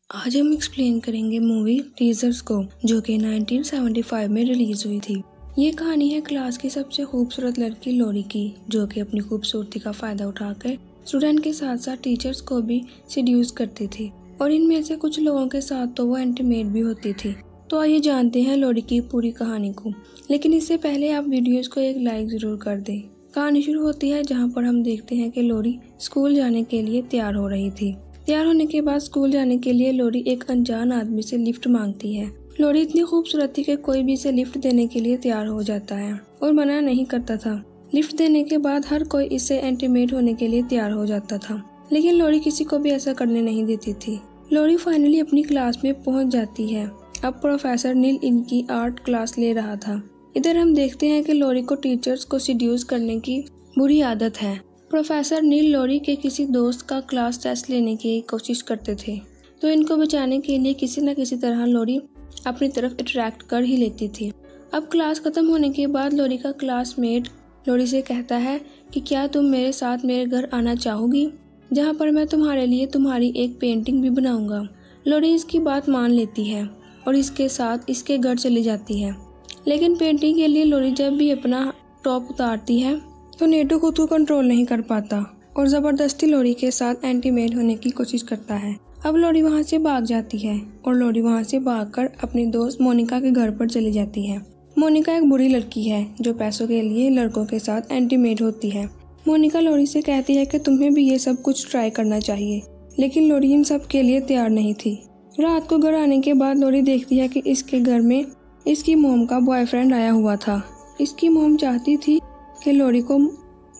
आज हम एक्सप्लेन करेंगे मूवी टीजर्स को, जो कि 1975 में रिलीज हुई थी। ये कहानी है क्लास की सबसे खूबसूरत लड़की लोरी की, जो कि अपनी खूबसूरती का फायदा उठाकर स्टूडेंट के साथ साथ टीचर्स को भी सीड्यूस करती थी, और इनमें से कुछ लोगों के साथ तो वो इंटीमेट भी होती थी। तो आइए जानते हैं लोरी की पूरी कहानी को, लेकिन इससे पहले आप वीडियोस को एक लाइक जरूर कर दें। कहानी शुरू होती है जहाँ पर हम देखते हैं कि लोरी स्कूल जाने के लिए तैयार हो रही थी। तैयार होने के बाद स्कूल जाने के लिए लोरी एक अनजान आदमी से लिफ्ट मांगती है। लोरी इतनी खूबसूरत थी कि कोई भी इसे लिफ्ट देने के लिए तैयार हो जाता है और मना नहीं करता था। लिफ्ट देने के बाद हर कोई इससे इंटीमेट होने के लिए तैयार हो जाता था, लेकिन लोरी किसी को भी ऐसा करने नहीं देती थी। लोरी फाइनली अपनी क्लास में पहुंच जाती है। अब प्रोफेसर नील इनकी आर्ट क्लास ले रहा था। इधर हम देखते हैं कि लोरी को टीचर्स को सीड्यूस करने की बुरी आदत है। प्रोफेसर नील लोरी के किसी दोस्त का क्लास टेस्ट लेने की कोशिश करते थे, तो इनको बचाने के लिए किसी न किसी तरह लोरी अपनी तरफ अट्रैक्ट कर ही लेती थी। अब क्लास खत्म होने के बाद लोरी का क्लासमेट लोरी से कहता है कि क्या तुम मेरे साथ मेरे घर आना चाहोगी, जहाँ पर मैं तुम्हारे लिए तुम्हारी एक पेंटिंग भी बनाऊंगा। लोरी इसकी बात मान लेती है और इसके साथ इसके घर चली जाती है, लेकिन पेंटिंग के लिए लोरी जब भी अपना टॉप उतारती है तो नेटो खुद को कंट्रोल नहीं कर पाता और ज़बरदस्ती लोरी के साथ इंटीमेट होने की कोशिश करता है। अब लोरी वहाँ से भाग जाती है और लोरी वहाँ से भागकर अपनी दोस्त मोनिका के घर पर चली जाती है। मोनिका एक बुरी लड़की है जो पैसों के लिए लड़कों के साथ इंटीमेट होती है। मोनिका लोरी से कहती है कि तुम्हें भी ये सब कुछ ट्राई करना चाहिए, लेकिन लोरी इन सब के लिए तैयार नहीं थी। रात को घर आने के बाद लोरी देखती है कि इसके घर में इसकी मोम का बॉयफ्रेंड आया हुआ था। इसकी मोम चाहती थी कि लोरी को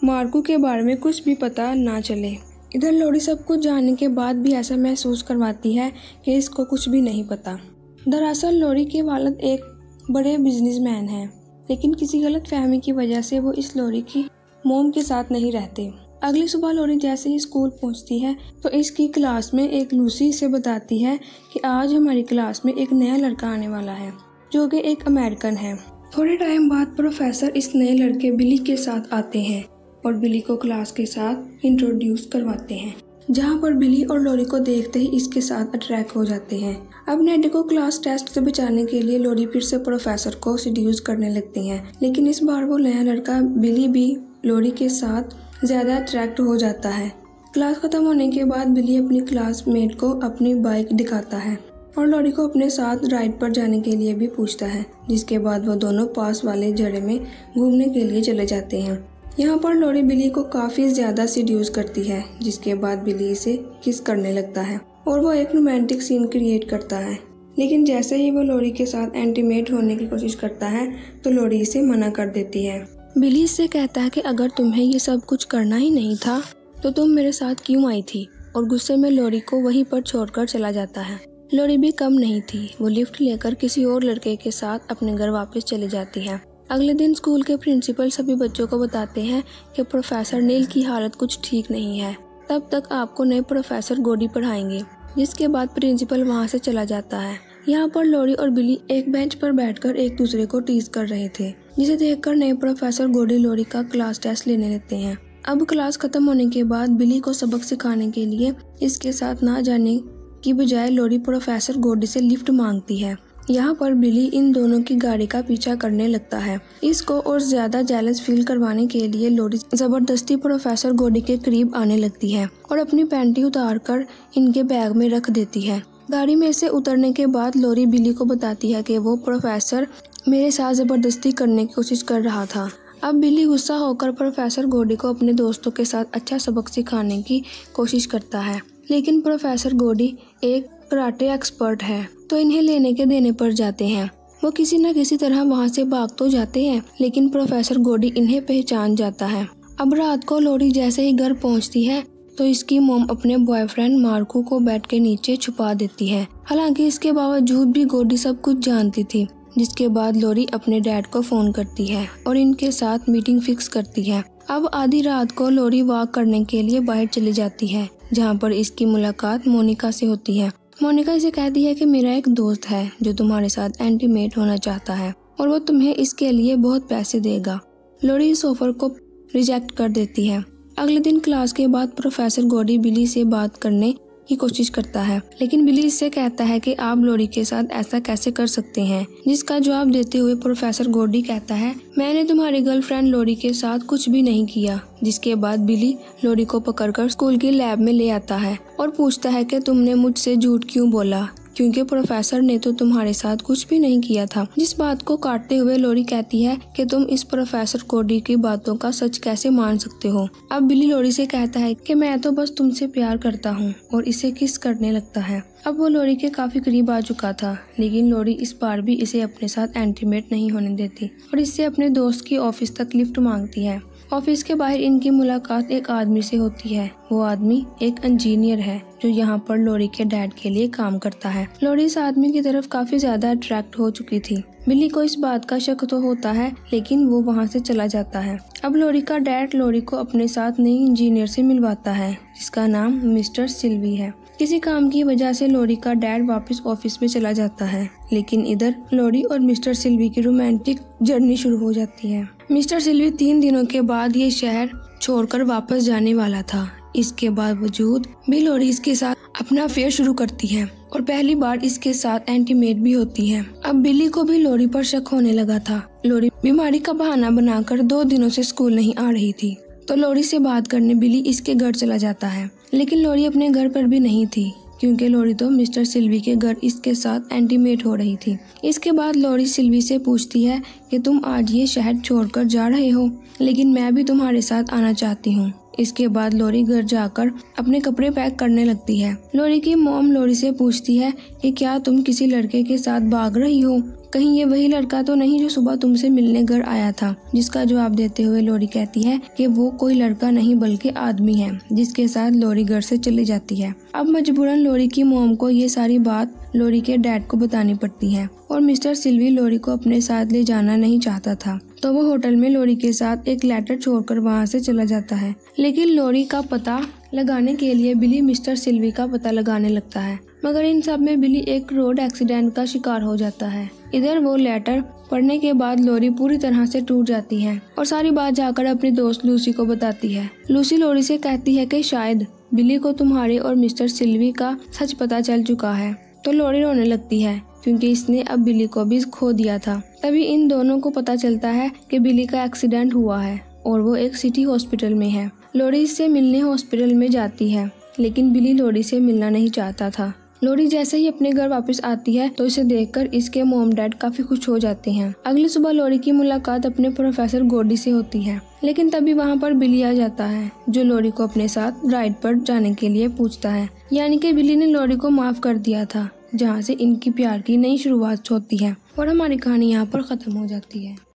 मार्कू के बारे में कुछ भी पता ना चले। इधर लोरी सब कुछ जानने के बाद भी ऐसा महसूस करवाती है कि इसको कुछ भी नहीं पता। दरअसल लोरी के वालिद एक बड़े बिजनेसमैन हैं, लेकिन किसी गलत फहमी की वजह से वो इस लोरी की मोम के साथ नहीं रहते। अगली सुबह लोरी जैसे ही स्कूल पहुंचती है तो इसकी क्लास में एक लूसी से बताती है कि आज हमारी क्लास में एक नया लड़का आने वाला है, जो कि एक अमेरिकन है। थोड़े टाइम बाद प्रोफेसर इस नए लड़के बिली के साथ आते हैं और बिली को क्लास के साथ इंट्रोड्यूस करवाते हैं, जहां पर बिली और लोरी को देखते ही इसके साथ अट्रैक्ट हो जाते हैं। अब नेटो को क्लास टेस्ट से बचाने के लिए लोरी फिर से प्रोफेसर को सीड्यूस करने लगती है, लेकिन इस बार वो नया लड़का बिली भी लोरी के साथ ज्यादा अट्रैक्ट हो जाता है। क्लास खत्म होने के बाद बिली अपनी क्लासमेट को अपनी बाइक दिखाता है और लोरी को अपने साथ राइड पर जाने के लिए भी पूछता है, जिसके बाद वो दोनों पास वाले जड़े में घूमने के लिए चले जाते हैं। यहाँ पर लोरी बिली को काफी ज्यादा सीड्यूस करती है, जिसके बाद बिली इसे किस करने लगता है और वो एक रोमांटिक सीन क्रिएट करता है। लेकिन जैसे ही वो लोरी के साथ इंटीमेट होने की कोशिश करता है तो लोरी इसे मना कर देती है। बिली इससे कहता है कि अगर तुम्हें ये सब कुछ करना ही नहीं था तो तुम मेरे साथ क्यों आई थी, और गुस्से में लोरी को वहीं पर छोड़कर चला जाता है। लोरी भी कम नहीं थी, वो लिफ्ट लेकर किसी और लड़के के साथ अपने घर वापस चली जाती है। अगले दिन स्कूल के प्रिंसिपल सभी बच्चों को बताते हैं कि प्रोफेसर नील की हालत कुछ ठीक नहीं है, तब तक आपको नए प्रोफेसर गोडी पढ़ाएंगे। जिसके बाद प्रिंसिपल वहां से चला जाता है। यहाँ पर लोरी और बिली एक बेंच पर बैठकर एक दूसरे को टीज कर रहे थे, जिसे देखकर नए प्रोफेसर गोडी लोरी का क्लास टेस्ट लेने लगते हैं। अब क्लास खत्म होने के बाद बिली को सबक सिखाने के लिए इसके साथ ना जाने की बजाय लोरी प्रोफेसर गोडी से लिफ्ट मांगती है। यहाँ पर बिली इन दोनों की गाड़ी का पीछा करने लगता है। इसको और ज्यादा जेलस फील करवाने के लिए लोरी जबरदस्ती प्रोफेसर गोडी के करीब आने लगती है और अपनी पैंटी उतारकर इनके बैग में रख देती है। गाड़ी में से उतरने के बाद लोरी बिली को बताती है कि वो प्रोफेसर मेरे साथ जबरदस्ती करने की कोशिश कर रहा था। अब बिली गुस्सा होकर प्रोफेसर गोडी को अपने दोस्तों के साथ अच्छा सबक सिखाने की कोशिश करता है, लेकिन प्रोफेसर गोडी एक कराटे एक्सपर्ट है तो इन्हें लेने के देने पर जाते हैं। वो किसी न किसी तरह वहाँ से भाग तो जाते हैं, लेकिन प्रोफेसर गोडी इन्हें पहचान जाता है। अब रात को लोरी जैसे ही घर पहुँचती है तो इसकी मोम अपने बॉयफ्रेंड मार्कू को बेड के नीचे छुपा देती है। हालांकि इसके बावजूद भी गोडी सब कुछ जानती थी। जिसके बाद लोरी अपने डैड को फोन करती है और इनके साथ मीटिंग फिक्स करती है। अब आधी रात को लोरी वॉक करने के लिए बाहर चली जाती है, जहाँ पर इसकी मुलाकात मोनिका से होती है। मोनिका इसे कहती है कि मेरा एक दोस्त है जो तुम्हारे साथ इंटीमेट होना चाहता है और वो तुम्हें इसके लिए बहुत पैसे देगा। लोरी इस ऑफर को रिजेक्ट कर देती है। अगले दिन क्लास के बाद प्रोफेसर गोडी बिली से बात करने की कोशिश करता है, लेकिन बिली इससे कहता है कि आप लोरी के साथ ऐसा कैसे कर सकते हैं, जिसका जवाब देते हुए प्रोफेसर गॉर्डी कहता है, मैंने तुम्हारी गर्लफ्रेंड लोरी के साथ कुछ भी नहीं किया। जिसके बाद बिली लोरी को पकड़कर स्कूल की लैब में ले आता है और पूछता है कि तुमने मुझसे झूठ क्यों बोला, क्योंकि प्रोफेसर ने तो तुम्हारे साथ कुछ भी नहीं किया था। जिस बात को काटते हुए लोरी कहती है कि तुम इस प्रोफेसर गॉर्डी की बातों का सच कैसे मान सकते हो। अब बिली लोरी से कहता है कि मैं तो बस तुमसे प्यार करता हूँ और इसे किस करने लगता है। अब वो लोरी के काफी करीब आ चुका था, लेकिन लोरी इस बार भी इसे अपने साथ इंटीमेट नहीं होने देती और इससे अपने दोस्त की ऑफिस तक लिफ्ट मांगती है। ऑफिस के बाहर इनकी मुलाकात एक आदमी से होती है। वो आदमी एक इंजीनियर है जो यहाँ पर लोरी के डैड के लिए काम करता है। लोरी इस आदमी की तरफ काफी ज्यादा अट्रैक्ट हो चुकी थी। बिली को इस बात का शक तो होता है, लेकिन वो वहाँ से चला जाता है। अब लोरी का डैड लोरी को अपने साथ नई इंजीनियर से मिलवाता है, जिसका नाम मिस्टर सिल्वी है। किसी काम की वजह से लोरी का डैड वापस ऑफिस में चला जाता है, लेकिन इधर लोरी और मिस्टर सिल्वी की रोमांटिक जर्नी शुरू हो जाती है। मिस्टर सिल्वी 3 दिनों के बाद ये शहर छोड़कर वापस जाने वाला था। इसके बावजूद भी लोरी इसके साथ अपना अफेयर शुरू करती है और पहली बार इसके साथ इंटीमेट भी होती है। अब बिली को भी लोरी पर शक होने लगा था। लोरी बीमारी का बहाना बनाकर 2 दिनों से स्कूल नहीं आ रही थी, तो लोरी से बात करने बिली इसके घर चला जाता है। लेकिन लोरी अपने घर पर भी नहीं थी, क्योंकि लोरी तो मिस्टर सिल्वी के घर इसके साथ इंटीमेट हो रही थी। इसके बाद लोरी सिल्वी से पूछती है कि तुम आज ये शहर छोड़कर जा रहे हो, लेकिन मैं भी तुम्हारे साथ आना चाहती हूँ। इसके बाद लोरी घर जाकर अपने कपड़े पैक करने लगती है। लोरी की मॉम लोरी से पूछती है कि क्या तुम किसी लड़के के साथ भाग रही हो, कहीं ये वही लड़का तो नहीं जो सुबह तुमसे मिलने घर आया था। जिसका जवाब देते हुए लोरी कहती है कि वो कोई लड़का नहीं बल्कि आदमी है, जिसके साथ लोरी घर से चली जाती है। अब मजबूरन लोरी की मॉम को ये सारी बात लोरी के डैड को बतानी पड़ती है और मिस्टर सिल्वी लोरी को अपने साथ ले जाना नहीं चाहता था, तो वो होटल में लोरी के साथ एक लेटर छोड़कर वहाँ से चला जाता है। लेकिन लोरी का पता लगाने के लिए बिली मिस्टर सिल्वी का पता लगाने लगता है, मगर इन सब में बिली एक रोड एक्सीडेंट का शिकार हो जाता है। इधर वो लेटर पढ़ने के बाद लोरी पूरी तरह से टूट जाती है और सारी बात जाकर अपनी दोस्त लूसी को बताती है। लूसी लोरी से कहती है कि शायद बिली को तुम्हारे और मिस्टर सिल्वी का सच पता चल चुका है, तो लोरी रोने लगती है क्योंकि इसने अब बिली को भी खो दिया था। तभी इन दोनों को पता चलता है कि बिली का एक्सीडेंट हुआ है और वो एक सिटी हॉस्पिटल में है। लोरी इससे मिलने हॉस्पिटल में जाती है, लेकिन बिली लोरी से मिलना नहीं चाहता था। लोरी जैसे ही अपने घर वापस आती है तो इसे देखकर इसके मॉम डैड काफी खुश हो जाते हैं। अगली सुबह लोरी की मुलाकात अपने प्रोफेसर गॉर्डी से होती है, लेकिन तभी वहाँ पर बिली आ जाता है जो लोरी को अपने साथ राइड पर जाने के लिए पूछता है। यानी कि बिली ने लोरी को माफ कर दिया था, जहाँ से इनकी प्यार की नई शुरुआत होती है और हमारी कहानी यहाँ पर खत्म हो जाती है।